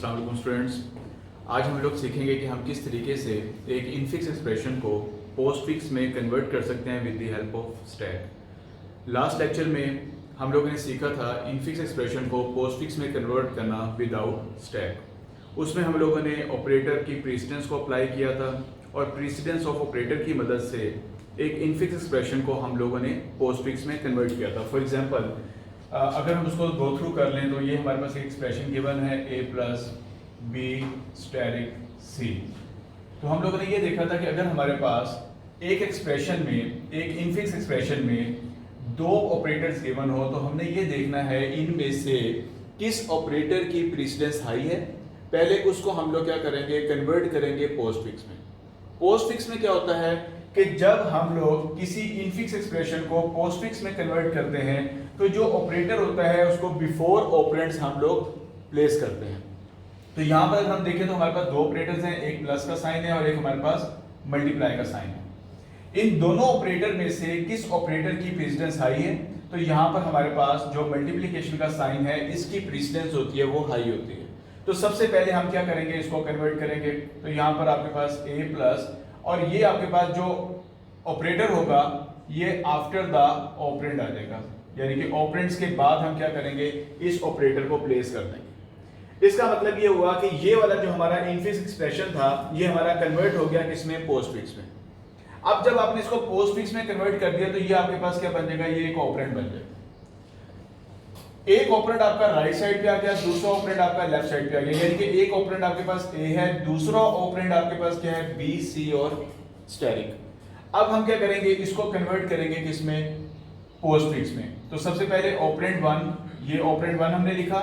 अस्सलाम वालेकुम स्टूडेंट्स। आज हम लोग सीखेंगे कि हम किस तरीके से एक इनफिक्स एक्सप्रेशन को पोस्ट फिक्स में कन्वर्ट कर सकते हैं with the help of stack. Last lecture में हम लोगों ने सीखा था इनफिक्स एक्सप्रेशन को पोस्ट फिक्स में कन्वर्ट करना विदाउट स्टैक। उसमें हम लोगों ने ऑपरेटर की प्रेसिडेंस को अप्लाई किया था और प्रेसिडेंस ऑफ ऑपरेटर की मदद से एक इनफिक्स एक्सप्रेशन को हम लोगों ने पोस्ट फिक्स में कन्वर्ट किया था। फॉर एग्जांपल अगर हम उसको गो थ्रू कर लें तो ये हमारे पास एक एक्सप्रेशन गिवन है a प्लस बी स्टेरिक सी। तो हम लोगों ने ये देखा था कि अगर हमारे पास एक एक्सप्रेशन में, एक इनफिक्स एक्सप्रेशन में दो ऑपरेटर्स गिवन हो तो हमने ये देखना है इनमें से किस ऑपरेटर की प्रेसिडेंस हाई है। पहले उसको हम लोग क्या करेंगे, कन्वर्ट करेंगे पोस्ट फिक्स में। पोस्ट फिक्स में क्या होता है कि जब हम लोग किसी इनफिक्स एक्सप्रेशन को पोस्ट फिक्स में कन्वर्ट करते हैं तो जो ऑपरेटर होता है उसको बिफोर ऑपरेंड्स हम लोग प्लेस करते हैं। तो यहां पर हम देखें तो हमारे पास दो ऑपरेटर्स हैं, एक प्लस का साइन है और एक हमारे पास मल्टीप्लाई का साइन है। इन दोनों ऑपरेटर में से किस ऑपरेटर की प्रेसिडेंस हाई है? तो यहां पर हमारे पास जो मल्टीप्लिकेशन का साइन है इसकी प्रेसिडेंस होती है वो हाई होती है। तो सबसे पहले हम क्या करेंगे, इसको कन्वर्ट करेंगे। तो यहां पर आपके पास a प्लस और ये आपके पास जो ऑपरेटर होगा ये आफ्टर द ऑपरेंड आ जाएगा, यानी कि ऑपरेंड्स के बाद हम क्या करेंगे, इस ऑपरेटर को प्लेस कर देंगे। इसका मतलब ये हुआ कि ये वाला जो हमारा इनफिक्स एक्सप्रेशन था ये हमारा कन्वर्ट हो गया किसमें, पोस्ट फिक्स में। अब जब आपने इसको पोस्ट फिक्स में कन्वर्ट कर दिया तो ये आपके पास क्या बन जाएगा, ये एक ऑपरेंड बन जाएगा। एक ऑपरेंड आपका राइट साइड पे आ गया, दूसरा ऑपरेंड आपका लेफ्ट साइड पे आ गया, यानी कि एक ऑपरेंड आपके पास ए है, दूसरा ऑपरेंड आपके पास क्या है, बी, सी और स्टेरिक। अब हम क्या करेंगे, इसको कन्वर्ट करेंगे किसमें, पोस्ट फिक्स में। तो सबसे पहले ऑपरेंड 1, ये ऑपरेंड 1 हमने लिखा,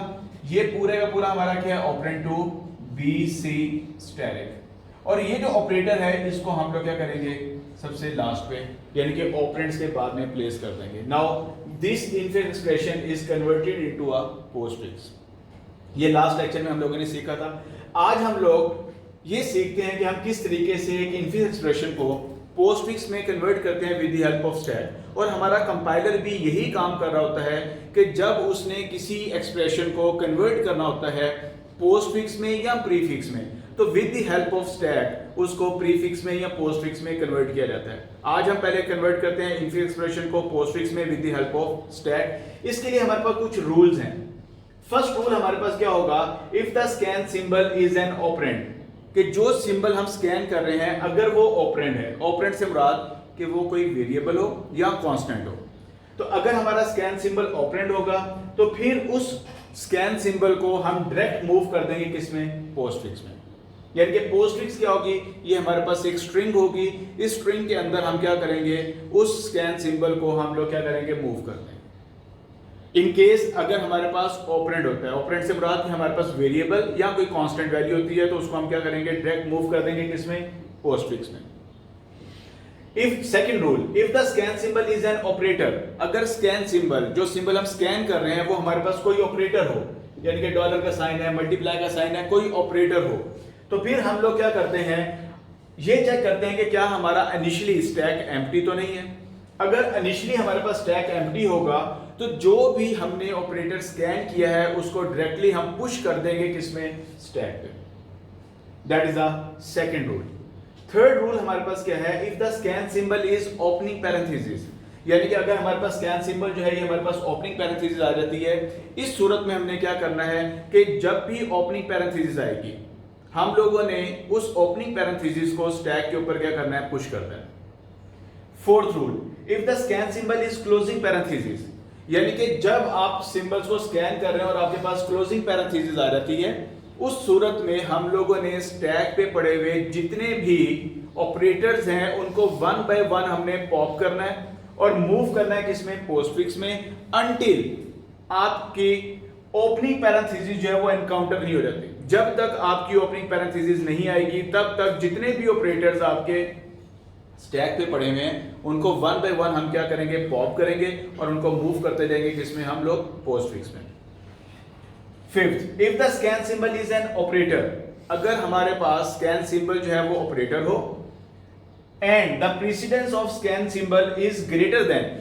ये पूरे का पूरा हमारा क्या है, ऑपरेंड 2 बी सी स्टेरिक। और ये जो ऑपरेटर है इसको हम लोग क्या करेंगे, सबसे लास्ट पे, यानी कि ऑपरेंड्स के बाद में प्लेस कर देंगे। Now this infix expression is converted into a post fix. ये लास्ट लेक्चर में हम लोगों ने सीखा था। आज हम लोग ये सीखते हैं कि हम किस तरीके से एक इनफिक्स एक्सप्रेशन को पोस्ट फिक्स में कन्वर्ट करते हैं with the help of stack. और हमारा कंपाइलर भी यही काम कर रहा होता है कि जब उसने किसी एक्सप्रेशन को कन्वर्ट करना होता है पोस्ट फिक्स में या प्रीफिक्स में, तो with the help of stack उसको प्रीफिक्स में या पोस्ट फिक्स में कन्वर्ट किया जाता है। आज हम पहले कन्वर्ट करते हैं इनफिक्स एक्सप्रेशन को पोस्ट फिक्स में with the help of stack. इसके लिए हमारे पास कुछ रूल्स हैं। फर्स्ट रूल हमारे पास क्या होगा, if the scan symbol is an operand, कि जो सिंबल हम स्कैन कर रहे हैं अगर वो ऑपरेंड है, ऑपरेंड से मुराद कि वो कोई वेरिएबल हो या कांस्टेंट हो। तो अगर हमारा स्कैन सिंबल ऑपरेंड होगा तो फिर उस स्कैन सिंबल को हम डायरेक्ट मूव कर देंगे किसमें, पोस्ट फिक्स में। यानी कि पोस्ट फिक्स क्या होगी, ये हमारे पास एक स्ट्रिंग होगी, इस स्ट्रिंग के अंदर हम क्या करेंगे, उस स्कैन सिंबल को हम लोग क्या करेंगे, मूव कर देंगे। इन केस अगर हमारे पास ऑपरेंड होता है, ऑपरेंड से मुराद कि हमारे पास वेरिएबल या कोई कांस्टेंट वैल्यू होती है, तो उसको हम क्या करेंगे, डायरेक्ट मूव कर देंगे किसमें, पोस्ट फिक्स में। If second rule, if the scan symbol is an operator, अगर स्कैन सिंबल, जो सिंबल हम स्कैन कर रहे हैं वो हमारे पास कोई ऑपरेटर हो, यानी कि डॉलर का साइन है, मल्टीप्लाई का साइन है, कोई ऑपरेटर हो, तो फिर हम लोग क्या करते हैं, ये चेक करते हैं कि क्या हमारा इनिशियली स्टैक एम्प्टी तो नहीं है। अगर इनिशियली हमारे पास स्टैक एम्प्टी होगा तो जो भी हमने ऑपरेटर स्कैन किया है उसको डायरेक्टली हम पुश कर देंगे किसमें, स्टैक पे। That is the second rule. Third rule हमारे पास क्या है, if the scan symbol is opening parenthesis, यानी कि अगर हमारे पास स्कैन सिंबल जो है ये हमारे पास ओपनिंग पैरेंथेसिस आ जाती है, इस सूरत में हमने क्या करना है कि जब भी ओपनिंग पैरेंथेसिस आएगी हम लोगों ने उस ओपनिंग पैरेंथेसिस को स्टैक के ऊपर क्या करना है, पुश करना है। Fourth rule, if the scan symbol is closing parenthesis, यानी कि जब आप सिंबल्स को स्कैन कर रहे हैं और आपके पास क्लोजिंग पैरेंथेसिस आ जाती है, उस सूरत में हम लोगों ने स्टैक पे पड़े हुए जितने भी ऑपरेटर्स हैं उनको वन बाय वन हमने पॉप करना है और मूव करना है किसमें, पोस्ट फिक्स में, अनटिल आपकी ओपनिंग पैरेंथेसिस जो है वो एनकाउंटर नहीं हो जाती। जब तक आपकी ओपनिंग पैरेंथेसिस नहीं आएगी तब तक जितने भी ऑपरेटर्स आपके स्टैक पे पड़े हुए हैं उनको वन बाय वन हम क्या करेंगे, पॉप करेंगे और उनको मूव करते जाएंगे किसमें, हम लोग पोस्ट फिक्स में। Fifth, if the scan symbol is an operator, अगर हमारे पास स्कैन सिंबल जो है वो ऑपरेटर हो and the precedence of scan symbol is greater than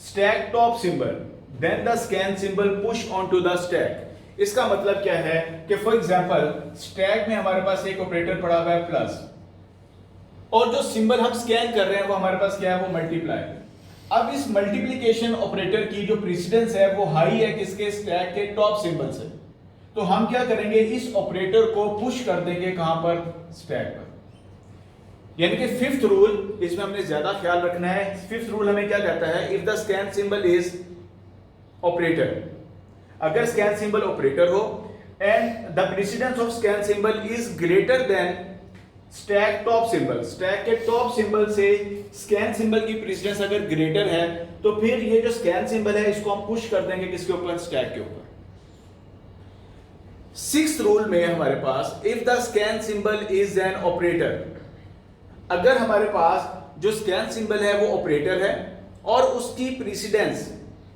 stack top symbol, then the scan symbol push on to the stack. इसका मतलब क्या है कि फॉर एग्जांपल स्टैक में हमारे पास एक ऑपरेटर पड़ा हुआ है प्लस, और जो सिंबल हम स्कैन कर रहे हैं वो हमारे पास क्या है, वो मल्टीप्लाई। अब इस मल्टीप्लिकेशन ऑपरेटर की जो प्रेसिडेंस है वो हाई है किसके, स्टैक के टॉप सिंबल से। तो हम क्या करेंगे, इस ऑपरेटर को पुश कर देंगे कहां पर, स्टैक पर। यानी कि फिफ्थ रूल, इसमें हमने ज्यादा ख्याल रखना है। फिफ्थ रूल हमें क्या कहता है, if the scan symbol is operator, अगर स्कैन सिंबल ऑपरेटर हो and the precedence of scan symbol is greater than stack top symbol, stack के टॉप सिंबल से स्कैन सिंबल की प्रेसिडेंस अगर ग्रेटर है, तो फिर ये जो स्कैन सिंबल है इसको हम पुश कर देंगे किसके ऊपर, स्टैक के ऊपर। सिक्स्थ रूल में हमारे पास if the scan symbol is an operator, अगर हमारे पास जो स्कैन सिंबल है वो ऑपरेटर है और उसकी प्रेसिडेंस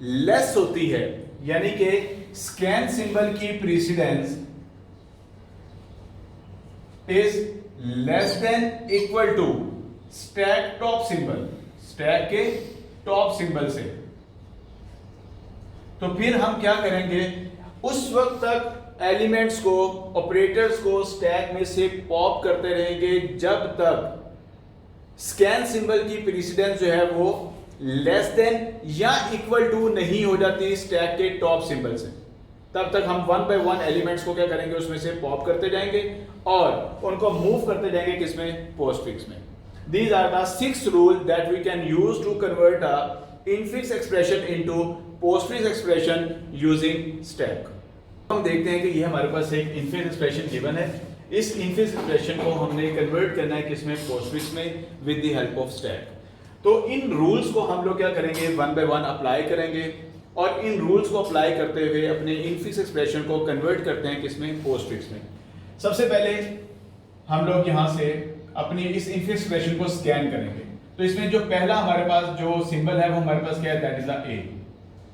लेस होती है, यानी कि स्कैन सिंबल की precedence is less than equal to stack top symbol, stack के टॉप सिंबल से, तो फिर हम क्या करेंगे, उस वक्त तक एलिमेंट्स को, ऑपरेटर्स को स्टैक में से पॉप करते रहेंगे जब तक स्कैन सिंबल की प्रेसिडेंस जो है वो लेस देन या इक्वल टू नहीं हो जाती स्टैक के टॉप सिंबल से। तब तक हम वन बाय वन एलिमेंट्स को क्या करेंगे, उसमें से पॉप करते जाएंगे और उनको मूव करते जाएंगे किसमें, पोस्टफिक्स में। These are the 6 rules that we can use to convert a infix expression into postfix expression using stack. हम देखते हैं कि ये हमारे पास एक infix expression given है। इस infix expression को हमने कन्वर्ट करना है किसमें, postfix में, with the help of stack। तो इन रूल्स को हम लोग क्या करेंगे, वन बाय वन अप्लाई करेंगे और इन रूल्स को अप्लाई करते हुए अपने infix expression को कन्वर्ट करते हैं किसमें, postfix में। सबसे पहले हम लोग यहां से अपनी इस infix expression को स्कैन करेंगे। तो इसमें जो पहला हमारे पास जो सिंबल है वो हमारे पास क्या है, दैट इज द ए।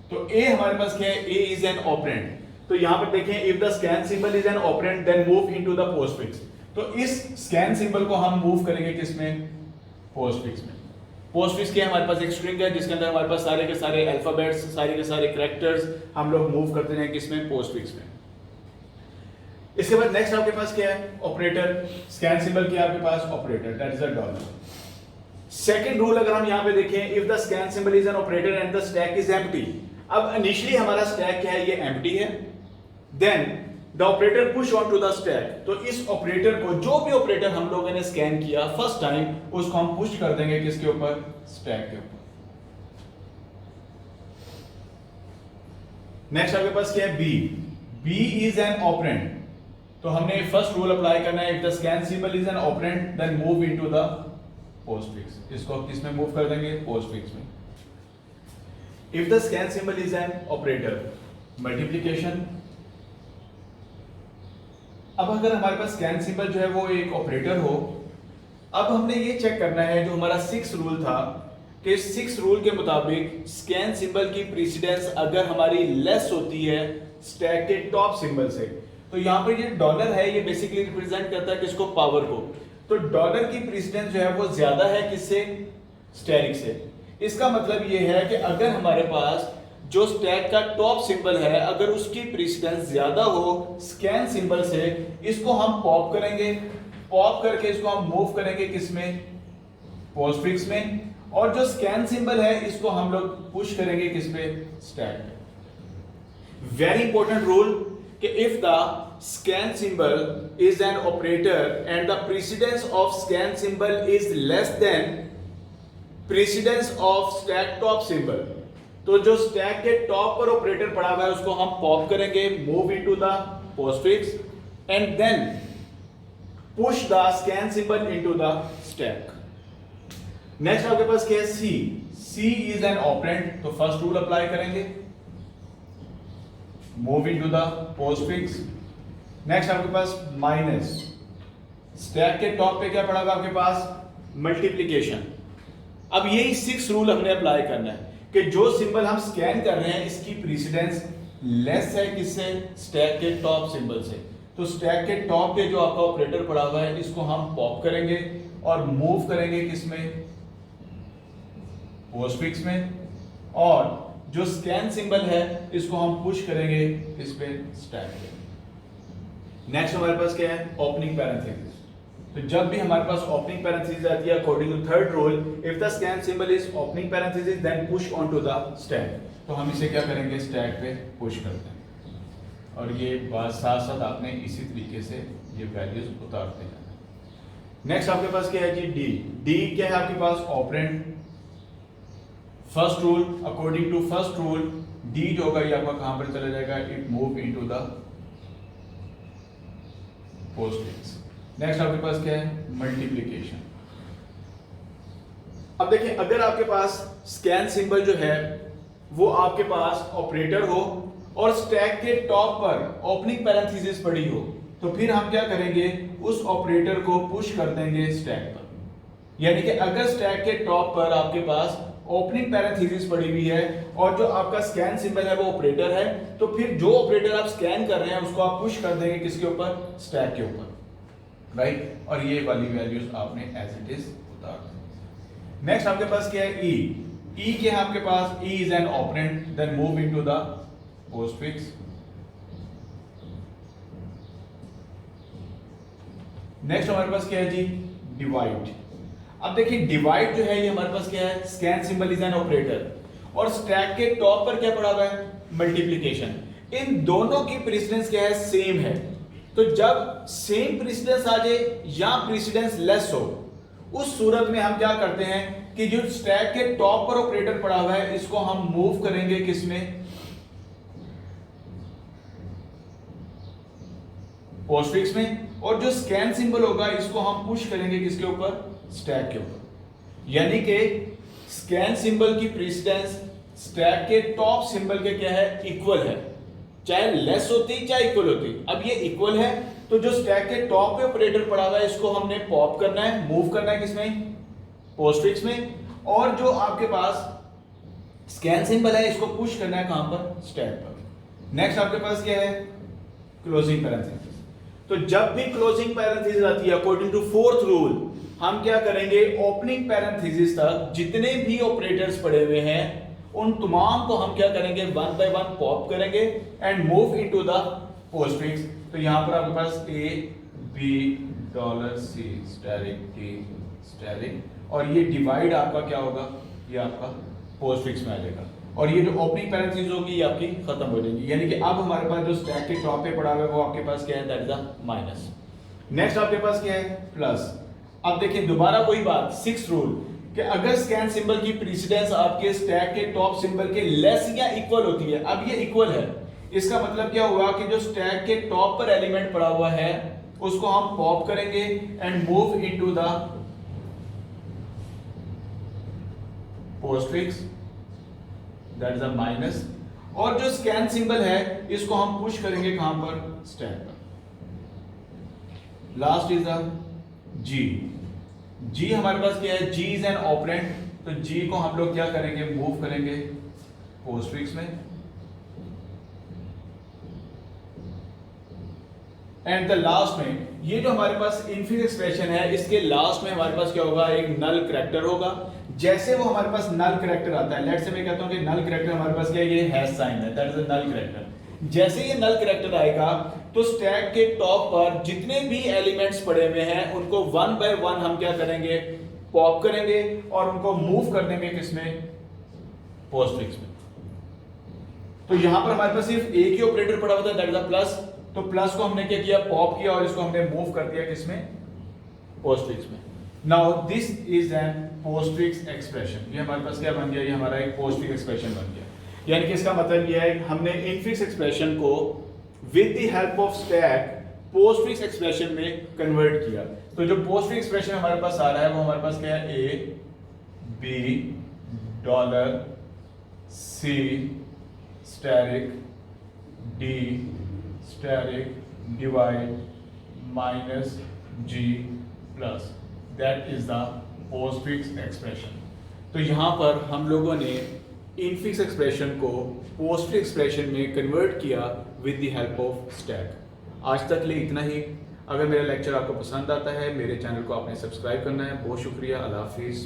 तो ए हमारे पास क्या है, ए इज एन ऑपरेंड। तो यहां पर देखें, if the scan symbol is an operand then move into the postfix. तो इस स्कैन सिंबल को हम मूव करेंगे किसमें, पोस्टफिक्स में। पोस्टफिक्स के हमारे पास एक स्ट्रिंग है जिसके अंदर हमारे पास सारे के सारे अल्फाबेट्स, सारे के सारे कैरेक्टर्स हम लोग मूव करते हैं किसमें, पोस्टफिक्स में। इसके बाद नेक्स्ट आपके पास क्या है, ऑपरेटर। स्कैन सिंबल क्या है आपके पास, operator, that is a dollar. Second rule अगर हम यहां पे देखें, if the scan symbol is an operator and the stack is empty. अब इनिशियली हमारा स्टैक क्या है, ये एम्प्टी है, then the operator push on to the stack. तो इस ऑपरेटर को, जो भी ऑपरेटर हम लोगों ने स्कैन किया फर्स्ट टाइम, उसको हम पुश कर देंगे किसके ऊपर, स्टैक के ऊपर। नेक्स्ट आपके पास क्या है, B. B is an operand. तो हमने फर्स्ट रूल अप्लाई करना है, if the scan symbol is an operand then move into the postfix. इसको किसमें मूव कर देंगे, पोस्टफिक्स में। If the scan symbol is an operator, multiplication. अब अगर हमारे पास स्कैन सिंबल जो है वो एक ऑपरेटर हो, अब हमने ये चेक करना है, जो हमारा 6 रूल था कि 6 रूल के मुताबिक स्कैन सिंबल की प्रेसिडेंस अगर हमारी लेस होती है स्टैक के टॉप सिंबल से, तो यहां पर ये डॉलर है, ये बेसिकली रिप्रेजेंट करता है किसको, पावर को। तो डॉलर की प्रेसिडेंस जो है वो ज्यादा है किससे, स्टैरिक से। इसका मतलब ये है कि अगर हमारे पास जो स्टैक का टॉप सिंबल है, अगर उसकी प्रेसिडेंस ज्यादा हो स्कैन सिंबल से, इसको हम पॉप करेंगे, पॉप करके इसको हम मूव करेंगे किसमें, पोस्टफिक्स में। और जो स्कैन सिंबल है इसको हम लोग पुश करेंगे किसमें, स्टैक में। वेरी इंपॉर्टेंट रूल कि if the scan symbol is an operator and the precedence of scan symbol is less than precedence of stack top symbol, तो जो स्टैक के टॉप पर ऑपरेटर पड़ा हुआ है उसको हम पॉप करेंगे, move into the postfix and then push the scan symbol into the stack. Next आपके पास क्या है, C. C is an operand. तो फर्स्ट रूल अप्लाई करेंगे, move into the postfix. Next आपके पास माइनस, स्टैक के टॉप पे क्या पड़ा हुआ आपके पास, मल्टीप्लिकेशन। अब यही 6 रूल हमने अप्लाई करना है कि जो सिंबल हम स्कैन कर रहे हैं इसकी प्रेसिडेंस लेस है किससे, स्टैक के टॉप सिंबल से। तो स्टैक के टॉप पे जो आपका ऑपरेटर पड़ा हुआ है इसको हम पॉप करेंगे और मूव करेंगे किसमें, पोस्टफिक्स में। और जो स्कैन सिंबल है इसको हम पुश करेंगे इस पे स्टैक पे। नेक्स्ट हमारे पास क्या है, ओपनिंग पैरेंथेसिस। तो जब भी हमारे पास ओपनिंग पैरेंथेसिस आती है according to third rule, if the scan symbol is opening parenthesis then push on to the stack. तो हम इसे क्या करेंगे, स्टैक पे पुश करते हैं। और ये बात साथ साथ आपने इसी तरीके से ये वैल्यूज उतारते हैं। नेक्स्ट आपके पास क्या है जी, डी। डी क्या है आपके पास, operand. First rule, according to first rule D जो होगा ये आपका कहां पर चला जाएगा, it move into the postfix. Next आपके पास क्या है, मल्टीप्लिकेशन। अब देखिए अगर आपके पास स्कैन सिंबल जो है वो आपके पास ऑपरेटर हो और स्टैक के टॉप पर ओपनिंग पैरेंथेसिस पड़ी हो, तो फिर हम क्या करेंगे, उस ऑपरेटर को पुश कर देंगे स्टैक पर। यानी कि अगर स्टैक के टॉप पर आपके पास ओपनिंग पैरेंथेसिस पड़ी हुई है और जो आपका स्कैन सिंबल है वो ऑपरेटर है, तो फिर जो ऑपरेटर आप स्कैन कर रहे हैं उसको आप पुश कर देंगे किसके ऊपर, स्टैक के ऊपर, राइट। और ये वाली वैल्यूज आपने एज इट इज उतार दी। नेक्स्ट आपके पास क्या है, ई। ई क्या है आपके पास, E is an operand then move into the postfix. Next हमारे पास क्या है जी, डिवाइड। अब देखिए डिवाइड जो है ये हमारे पास क्या है, scan symbol is an operator और स्टैक के टॉप पर क्या पड़ा हुआ है, मल्टीप्लिकेशन। इन दोनों की प्रेसिडेंस क्या है, सेम है। तो जब सेम प्रेसिडेंस आ जाए या प्रेसिडेंस लेस हो, उस सूरत में हम क्या करते हैं कि जो स्टैक के टॉप पर ऑपरेटर पड़ा हुआ है इसको हम मूव करेंगे किसमें, पोस्टफिक्स में। और जो स्कैन सिंबल होगा इसको हम पुश करेंगे किसके ऊपर, स्टैक के ऊपर। यानी कि स्कैन सिंबल की प्रेसिडेंस स्टैक के टॉप सिंबल के क्या है, इक्वल है। चाहे लेस होती चाहे इक्वल होती, अब ये इक्वल है तो जो स्टैक के टॉप पे ऑपरेटर पड़ा हुआ है इसको हमने पॉप करना है, मूव करना है किसमें, पोस्टफिक्स में। और जो आपके पास स्कैन सिंबल है इसको पुश करना है कहां पर, स्टैक पर। नेक्स्ट आपके पास क्या है, क्लोजिंग पैरेंथेसिस। तो जब भी क्लोजिंग पैरेंथेसिस आती है अकॉर्डिंग टू फोर्थ रूल, हम क्या करेंगे, ओपनिंग पैरेंथेसिस तक जितने भी ऑपरेटर्स पड़े हुए हैं उन तमाम को हम क्या करेंगे, वन बाय वन पॉप करेंगे and move into the postfix. तो यहां पर आपके पास A B dollar C asterisk T asterisk, और ये डिवाइड आपका क्या होगा, ये आपका पोस्टफिक्स में आ जाएगा। और ये जो ओपनिंग पैरेंथेसिस होगी ये आपकी खत्म हो जाएगी। यानी कि अब हमारे पास जो स्टैक के टॉप पे पड़ा हुआ है वो आपके पास क्या है, that is the minus. Next आपके पास क्या है, प्लस। अब देखिए दोबारा वही बात, सिक्स रूल, कि अगर स्कैन सिंबल की प्रेसिडेंस आपके स्टैक के टॉप सिंबल के लेस या इक्वल होती है, अब ये इक्वल है, इसका मतलब क्या हुआ कि जो स्टैक के टॉप पर एलिमेंट पड़ा हुआ है उसको हम पॉप करेंगे and move into the postfix, that is a minus. और जो स्कैन सिंबल है इसको हम पुश करेंगे कहां पर, स्टैक पर। लास्ट इज द जी। जी हमारे पास क्या है, जी इज एन ऑपरेंड, तो जी को हम लोग क्या करेंगे, मूव करेंगे पोस्टफिक्स में। एंड द लास्ट में ये जो हमारे पास इनफिक्स एक्सप्रेशन है इसके लास्ट में हमारे पास क्या होगा, एक नल कैरेक्टर होगा। जैसे वो हमारे पास नल कैरेक्टर आता है, लेट्स से मैं कहता हूं कि नल कैरेक्टर हमारे पास क्या है, ये हैश साइन है, that is a null character. जैसे ये नल कैरेक्टर आएगा तो स्टैक के टॉप पर जितने भी एलिमेंट्स पड़े हुए हैं उनको वन बाय वन हम क्या करेंगे, पॉप करेंगे और उनको मूव कर देंगे किसमें, पोस्टफिक्स में। तो यहां पर हमारे पास सिर्फ एक ही ऑपरेटर पड़ा हुआ था, दैट इज द प्लस। तो प्लस को हमने क्या किया, पॉप किया और इसको हमने मूव कर दिया किसमें, पोस्टफिक्स में। Now this is an postfix expression. ये हमारे पास क्या बन गया, ये हमारा एक पोस्टफिक्स एक्सप्रेशन बन गया। यानी कि इसका मतलब ये है हमने इनफिक्स एक्सप्रेशन को with the help of stack postfix expression में कन्वर्ट किया। तो जो पोस्टफिक्स एक्सप्रेशन हमारे पास आ रहा है वो हमारे पास क्या है, A B dollar C asterisk D asterisk divide minus G plus, that is the postfix expression. तो यहां पर हम लोगों ने इनफिक्स एक्सप्रेशन को पोस्टफिक्स एक्सप्रेशन में कन्वर्ट किया with the help of stack. आज तक लिए इतना ही। अगर मेरा लेक्चर आपको पसंद आता है, मेरे चैनल को आपने सब्सक्राइब करना है। बहुत शुक्रिया, अल्लाह हाफिज़।